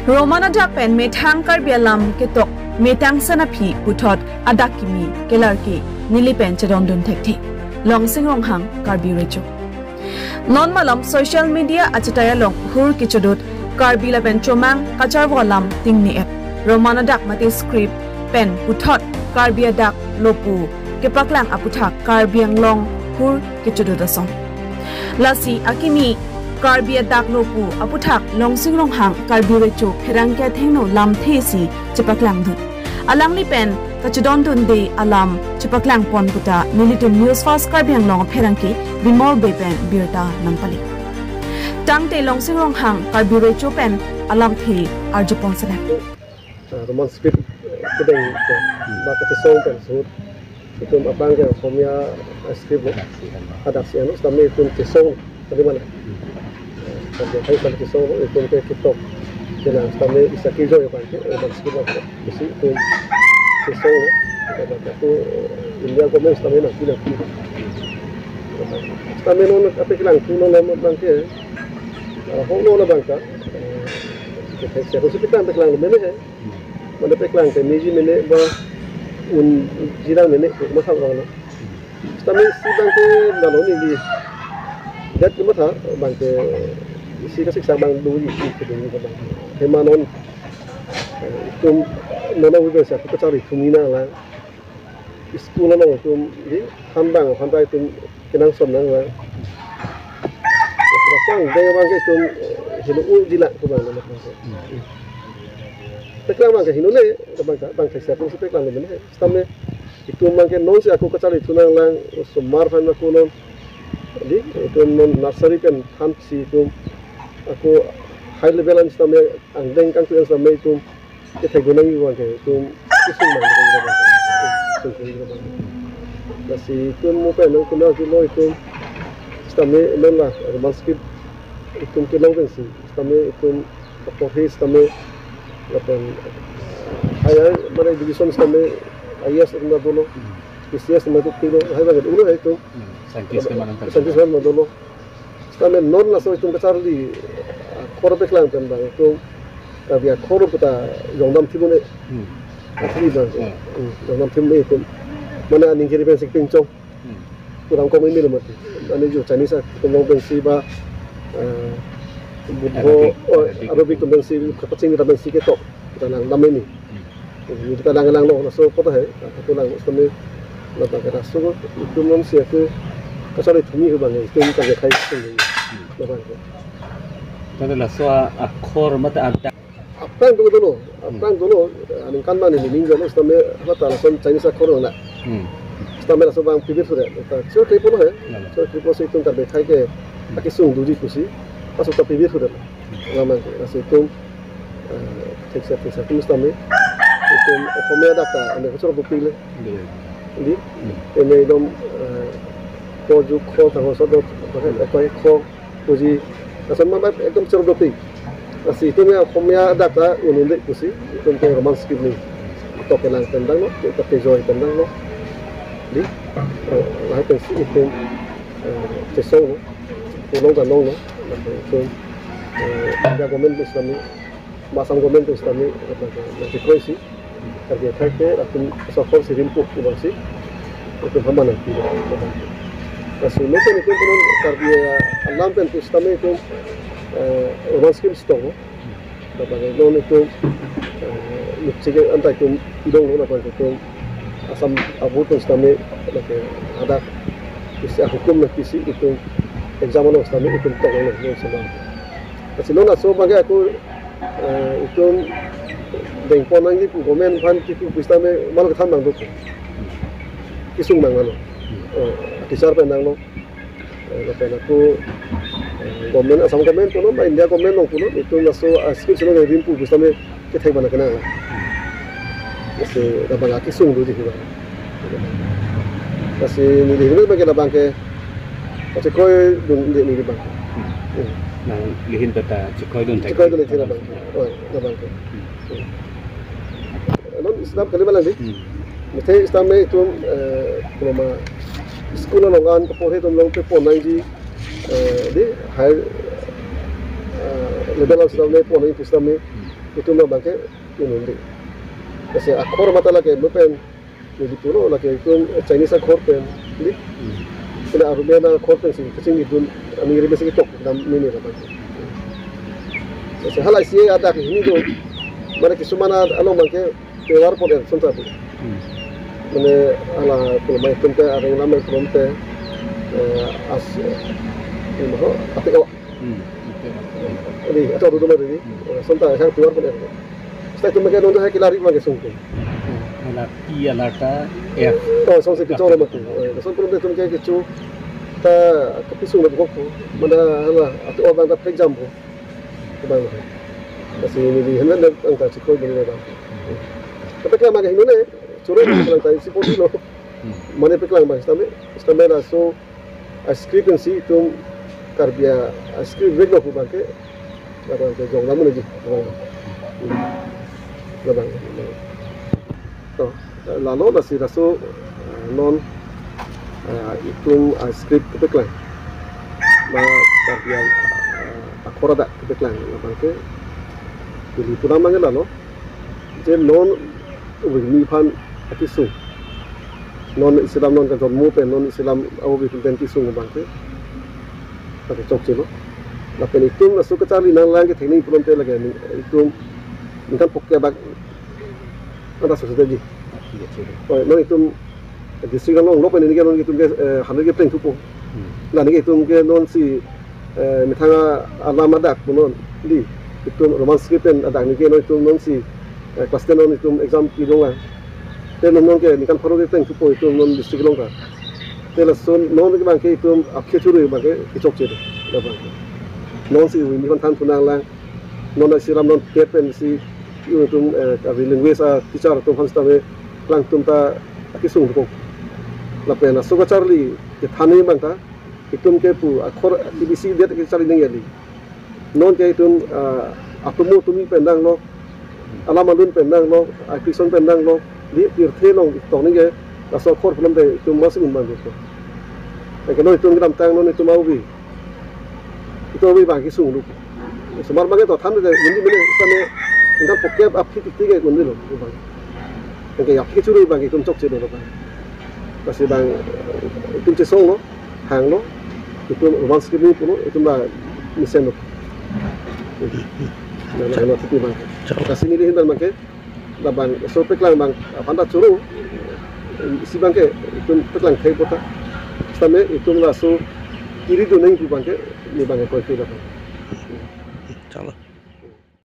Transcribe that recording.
Romana da pen methang karbialam ketok metang sanapi puthot adakimi kelarki nili pen chadondun thekthi longsing ronghang karbi recho non malam social media achataya long hur kichodot karbila pen chomang kachar walam tingni app Romana dak mati script pen puthot karbia dak lopu kepaklang aputhak karbiang long hur kichodot asong lasi akimi Karbia dak lopu aputhak longsing ronghang karbi recho pherangkya thengno lam thesi chepaklang dut alangli pen kachudon dun de alam chepaklang pon puta militum news fast karbiang long pherangki bimol bepen birta nampali tangte longsing ronghang karbi recho pen alam the arjupon sana roman script kedeng ba ka song pen sut itu abang ke komia script ada siano sampai itu song dari mana Kalau saya pada kisah itu kita TikTok, jadi kami bisa kerja ya panci, dan sekitar mesti itu kisah, kalau itu India komen kami nak pilih, kami non apa kilang, tu non nama bangke, hong non bangka, saya rasa kita ambil kilang mana है, mana kilang ke meji mana, bah jirang mana, macam orang, kami si bangke dalam ini, dat macam bangke isi kasih sabang dulu isi kedua sabang. Hemanon itu nona udah saya kita cari tumina lah. Sekolah nong itu di handang itu kenang sonang lah. Sekarang dia bangke itu hinu jila tu bang nama bangke. Teklang bangke hinu le bangke saya pun teklang le mana. Sekarang itu bangke non si aku kecari tunang lang sumar fan aku non. Di itu non nursery kan hansi itu aku high level an sampai angdeng kan tu sampai itu kita gunang juga kan itu isung mana kita masih itu mau pengen kena dulu itu sampai lelah masih itu kita lakukan sih sampai itu apa sampai lakukan ayah mana division sampai ayah sudah dulu spesies sampai itu kilo ayah bagai dulu itu saintis mana dulu kami non langsung itu besar di korupsi lang tentang itu kami korup kita yongdam timun asli bang yongdam timun itu mana nih kiri pensik pincong kurang komen ini lemah ane juga Chinese itu mau pensi bah buku Arabic itu pensi kepacing kita pensi ketok kita lang dam ini kita lang lang lo langsung kota he itu lang kami lepas kita suruh itu non siapa kasar itu ni hubungan itu kita lihat itu Jadi lah soal akor mata ada. Apa yang dulu? Ane kan mana ni minggu ni, setelah apa langsung Chinese akor nak. Setelah langsung bang pibir sudah. So triple he, so triple itu kita berkai ke, aki sung dulu kusi, pas kita pibir sudah. Lama nasi itu, tekstur itu setelah itu komia data, ane kusur bukti le. Ini dom kojuk kau tahu sodok, apa kau kuji. Asal mana ekdom cerdopi. Nasi itu ni komia data unundik kusi, itu untuk roman skip ni. Itu kelang tendang lo, kita pejoy tendang lo. Di, lah pensi itu cesong lo, pulau dan long lo. Itu ada komen tu Islami, masam komen tu Islami, nanti kroisi. Kerja kerja, aku sokor sirimpu tu bangsi. Itu hamana nanti. Kasus itu ni pun kerja alam pen tu Islami itu roman skip stop lo. Dapat lo itu mesti antai itu hidung lo dapat itu asam abu tu Islami ada isi hukum nak isi itu exam lo Islami itu tak lo semua. Kasi lo nak so bagai aku itu dengpon lagi pun komen fan itu Islami malu ketambang tu kisung bang lo. Kisar pendang lo. Lepas aku komen asam komen tu lo, India komen lo pun itu naso askip selalu dari rimpu Islami kita mana kena lah. Kasi dapat lagi kisung tu juga. Kasi ni ni bagi dapat ke, kasi kau dun ni bang. Nah, lihin peta cikoi dun tak. Cikoi dun tidak bang. Oh, dapat ke. Non Islam kali mana ni? Mesti Islam itu cuma sekolah longan kepohe tu long pepon lagi di high level Islam ni pon Islam ni itu mah bangke unundi kasi akhor mata lagi bukan jadi pulau lagi itu Chinese akhor pen di kena Arabia akhor pen sih kecing itu Amerika besar itu dalam ini apa kasi hal ICA ada ini tuh mana kisumana along bangke tewar pun sonta tu mana ala kalau mai tempe ada yang nama tempe as ini mah tapi kau ini atau dulu mana ini sonta yang tewar pun setelah itu mereka nonton saya lari makan sungguh Ala P alerta F. Oh, so se kecil orang tu. So perlu tu mereka kecil. Ta kepisung nak koko. Mana lah atau orang tak exam pun. Sebab kasi ini di hendak angkat cikoi begini dah. Tapi kalau makan ini ni, curang kalau tak isi pun dulu. Mana peklang bang, tapi lah so script kan si tu karbia script break aku bang ke. Apa ke jong lama lagi. Bang. To lalu nasi rasu non itu script kepeklang bagian akor ada kepeklang bangke jadi itu namanya lalu jadi non winipan akisu non Islam non kantor mupen non Islam awu bitul dan kisu bangke pakai cok cilo lapen itu masuk ke cari nang lagi teknik pelonte lagi itu minta pokoknya bag ada sesuatu lagi. Oh, non itu distrik non lopen ini kan non itu handal ke pleng tupo. Lah ni itu mungkin non si mitanga alam ada non di itu roman skripen ada ni kan itu non si kelas non itu exam kidong lah. Dan non ke ni kan paro ke pleng tupo itu non distrik long ka. Telah son non ke bangke itu akhir curi bangke kicok ciri. Non si ini kan tan tunang lah. Non asiram non kepen si itu linguis teacher tu hans tame lang tumta kisung ko lapena so charli ke thani bangta itum ke pu akhor tbc det ke charli nang yali non ke itum atumu tumi pendang lo alamalun pendang lo akison pendang lo di tirthe long to ni ke aso khor phulam de itum masin bang ko ke no itum gram tang non itum aubi itu aubi bang kisung lu semar bang to tham de ini mene istane Ingkang pokok api tiga kundi loh, bang. Ingkang api curi bang, itu cok ciri loh bang. Kasih bang, itu cesong loh, hang loh, itu rumah sekali pun itu mbak misen loh. Nah, nak tipu bang. Kasih ni dihintar bang ke, bang, so peklang bang, pandai curu, si bang ke, itu peklang kai kota. Sampai itu lah so kiri tu neng bang ke, ni bang ke kau itu dah. Chalo.